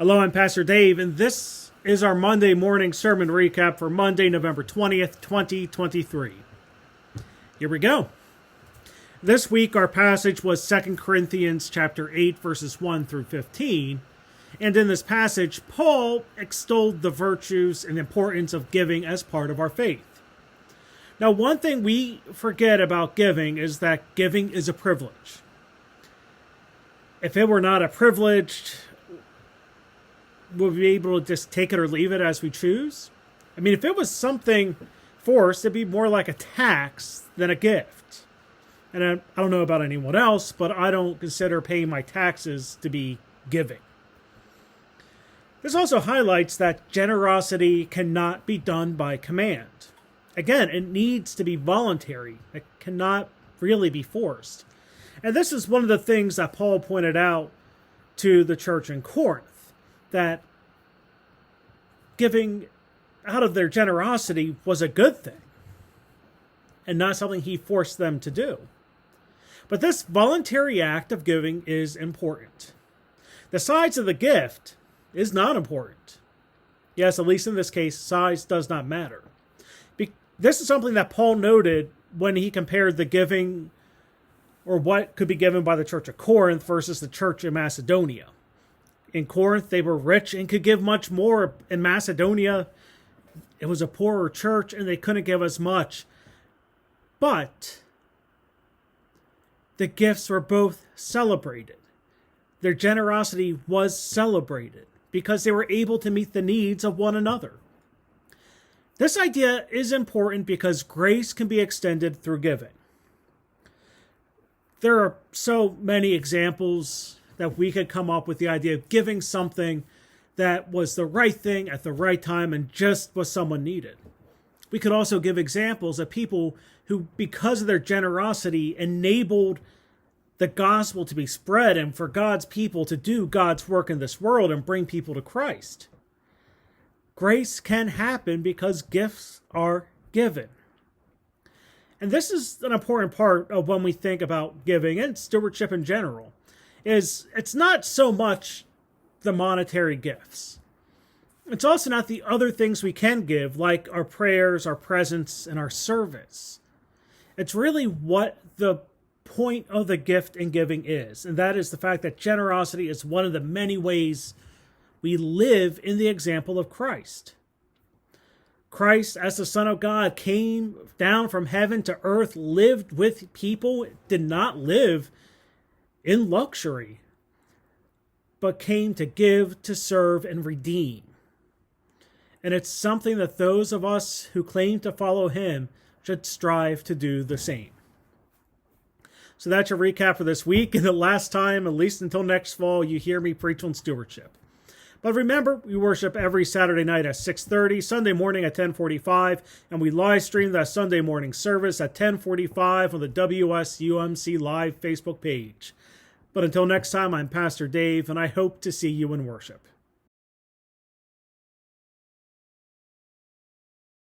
Hello, I'm Pastor Dave, and this is our Monday morning sermon recap for Monday, November 20th, 2023. Here we go. This week, our passage was 2 Corinthians chapter 8, verses 1 through 15. And in this passage, Paul extolled the virtues and importance of giving as part of our faith. Now, one thing we forget about giving is that giving is a privilege. If it were not a privilege, would we be able to just take it or leave it as we choose? I mean, if it was something forced, it'd be more like a tax than a gift. And I don't know about anyone else, but I don't consider paying my taxes to be giving. This also highlights that generosity cannot be done by command. Again, it needs to be voluntary. It cannot really be forced. And this is one of the things that Paul pointed out to the church in Corinth, that giving out of their generosity was a good thing and not something he forced them to do. But this voluntary act of giving is important. The size of the gift is not important. Yes, at least in this case, size does not matter. This is something that Paul noted when he compared the giving or what could be given by the church of Corinth versus the church in Macedonia. In Corinth, they were rich and could give much more. In Macedonia, it was a poorer church and they couldn't give as much. But the gifts were both celebrated. Their generosity was celebrated because they were able to meet the needs of one another. This idea is important because grace can be extended through giving. There are so many examples that we could come up with the idea of giving something that was the right thing at the right time and just what someone needed. We could also give examples of people who, because of their generosity, enabled the gospel to be spread and for God's people to do God's work in this world and bring people to Christ. Grace can happen because gifts are given. And this is an important part of when we think about giving and stewardship in general. It's not so much the monetary gifts. It's also not the other things we can give, like our prayers, our presence, and our service. It's really what the point of the gift and giving is, and that is the fact that generosity is one of the many ways we live in the example of Christ. Christ, as the Son of God, came down from heaven to earth, lived with people, did not live in luxury, but came to give, to serve, and redeem. And it's something that those of us who claim to follow him should strive to do the same. So that's your recap for this week, and the last time, at least until next fall, you hear me preach on stewardship. But remember, we worship every Saturday night at 6:30, Sunday morning at 10:45, and we live stream that Sunday morning service at 10:45 on the WSUMC Live Facebook page. But until next time, I'm Pastor Dave, and I hope to see you in worship.